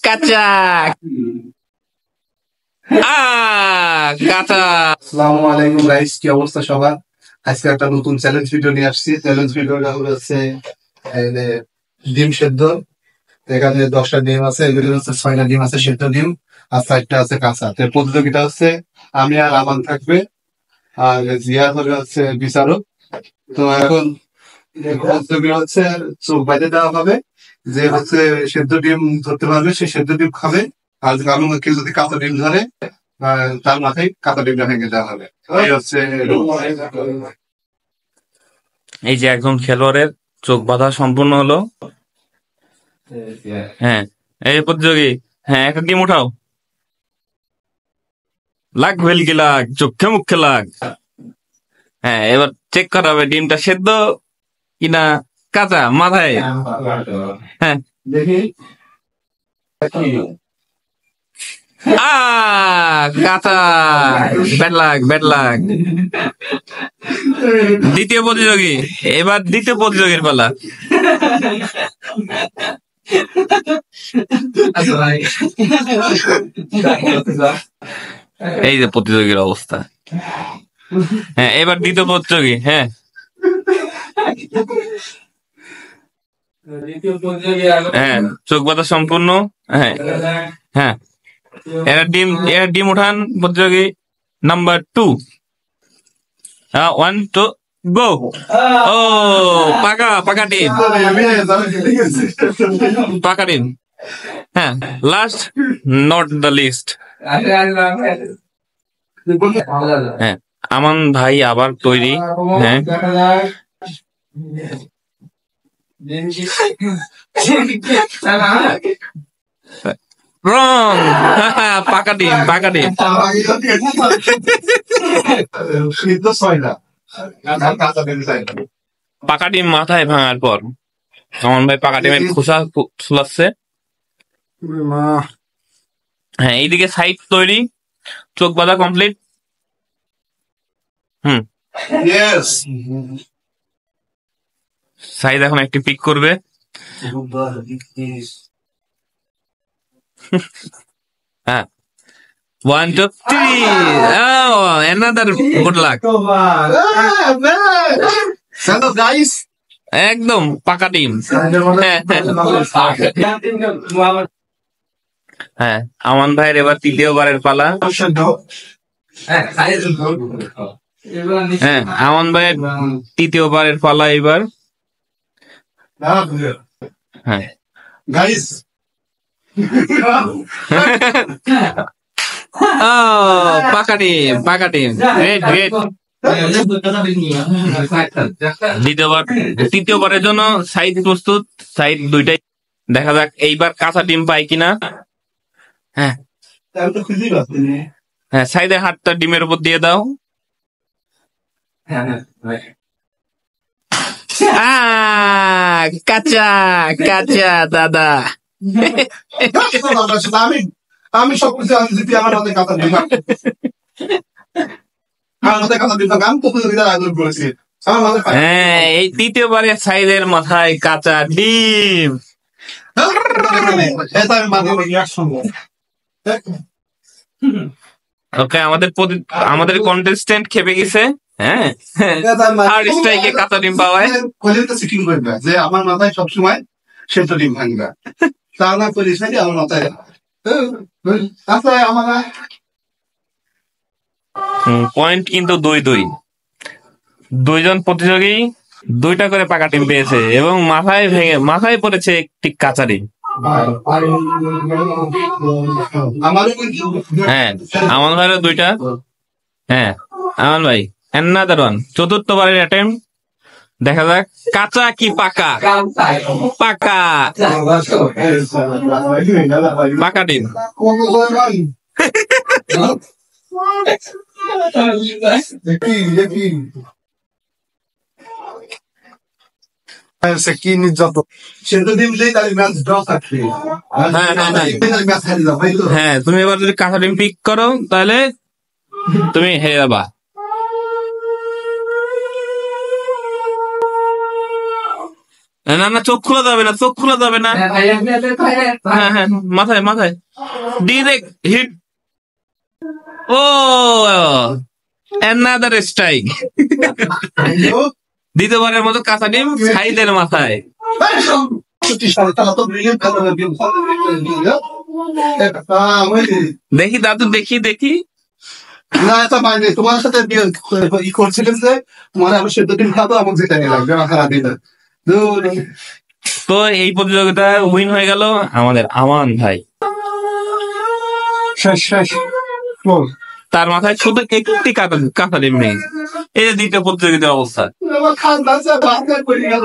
কাঁচা কাঁচা। আসসালামু আলাইকুম গাইস, কি অবস্থা সবার? আজকে একটা নতুন চ্যালেঞ্জ ভিডিও নিয়ে আসছি। চ্যালেঞ্জ ভিডিওটা হচ্ছে ডিম সেদ্ধ। এখানে 10টা ডিম আছে, এগুলো হচ্ছে 6টা ডিম আছে সেদ্ধ ডিম, আর 4টা আছে কাঁচা। তো প্রতিযোগিতা হচ্ছে আমি আর আমান থাকবে, আর জিয়া হচ্ছে বিচারক। তো এখন প্রতিযোগিতা হচ্ছে চোখ বাইতে দেওয়া হবে, যে হচ্ছে সেদ্ধ ডিম ধরতে পারবে সে সেদ্ধ ডিম খাবে, আর কারণ কেউ যদি কাঁচা ডিম ধরে তার মাথায় কাঁচা ডিমটা ভেঙে দেওয়া হবে। এই হচ্ছে এই যে একজন খেলোয়াড়ের চোখ বাঁধা সম্পূর্ণ হলো। হ্যাঁ, এই প্রতিযোগী, হ্যাঁ একটা ডিম উঠাও। লাগ ভেলকি লাগ, চোখে মুখে লাগ। হ্যাঁ, এবার চেক করা হবে ডিমটা সেদ্ধ কিনা কাঁচা মাথায়। হ্যাঁ, দেখি কাঁচা। ব্যাড লাগ, ব্যাড লাগ। দ্বিতীয় প্রতিযোগী, এবার দ্বিতীয় প্রতিযোগীর পালা। এই যে প্রতিযোগীর অবস্থা। হ্যাঁ, এবার দ্বিতীয় প্রতিযোগী। হ্যাঁ, হ্যাঁ চোখ বাঁধা সম্পূর্ণ। হ্যাঁ হ্যাঁ, এরা ডিম উঠান প্রতিযোগী নাম্বার 2। 1 2 গো। ও পাকা ডিম, পাকা ডিম। হ্যাঁ, লাস্ট নট দ্য লিস্ট। হ্যাঁ, আমান ভাই আবার তৈরি। হ্যাঁ, রং। পাকা ডিম, পাকা ডিম। পাকা ডিম মাথায় ভাঙার পর আমান ভাই পাকা ডিমের খোসা ছুলাচ্ছে। হ্যাঁ, এইদিকে সাইড তৈরি, চোখ বাঁধা কমপ্লিট। সাইদ এখন একটি পিক করবে। হ্যাঁ, 1 2 3। another good luck. একদম পাকা ডিম। হ্যাঁ, আমান ভাইয়ের এবার তৃতীয়বারের পালা। হ্যাঁ, আমান ভাইয়ের তৃতীয়বারের পালা এবার। হ্যাঁ গাইস, পাকা ডিম, পাকা ডিম। Great great. তৃতীয়বারের জন্য সাইড প্রস্তুত, সাইড দুইটাই। দেখা যাক এইবার কাঁচা ডিম পাই কিনা। হ্যাঁ হ্যাঁ, সাইডের হাতটা ডিমের উপর দিয়ে দাও। কাঁচা কাঁচা দাদা। আমি সবকিছু জিতি, আমার হাতে কাঁচা ডিম, আমার হাতে কাঁচা ডিম, আমি প্রতিযোগিতার আয়োজন করেছি। হ্যাঁ, এই তৃতীয়বারের সাইজের মাথায় কাঁচা ডিম। ওকে, আমাদের কন্টেস্টেন্ট খেপে গেছে। হ্যাঁ, আর স্ট্রাইকে কাঁচা ডিম পাওয়ায় সিটিং করবে যে আমার মাথায় সবসময় সেদ্ধ ডিম ভাঙবে, তা না করিস নাকি আমার মাথায়। পয়েন্ট কিন্তু 2-2। দুইজন প্রতিযোগী 2টা করে পাকা ডিম পেয়েছে এবং মাথায় পড়েছে একটি কাঁচা ডিম। হ্যাঁ, আমান ভাইয়েরও 2টা। হ্যাঁ, আমান ভাই another one, চতুর্থবারের অ্যাটেম্প। দেখা যাক কাঁচা কি পাকা। পাকা পাকা ডিম। কি নির্যাতন! সেদ্ধ ডিম দিই তাহলে ম্যাচ ড্র থাকবে। হ্যাঁ, তুমি এবার যদি কাঁচা ডিম পিক করো তাহলে তুমি হেরে যাবা। না না, চোখ খোলা যাবে না, চোখ খোলা যাবে না। হ্যাঁ হ্যাঁ, মাথায় মাথায় ডিরেক্ট হিট। ও, অ্যানাদার স্ট্রাইক। দ্বিতীয়বারের মতো কাঁচা ডিম সাইদের মাথায়। দেখি দাদু, দেখি দেখি। না এটা মানে তোমার সাথে ই করছিলেন যে তোমার আমি সেদ্ধ ডিম খাবো, আমাকে যেটা নিয়ে লাগবে আমার খারাপ দিন। তো এই প্রতিযোগিতা উইন হয়ে গেল আমাদের আমান ভাই। শেষ শেষ বল। তার মাথায় শুধু একটি কাঁচা ডিম নেই। এই যে দ্বিতীয় প্রতিযোগিতার অবস্থা। আমার খান দাসা বাদ করে গেল।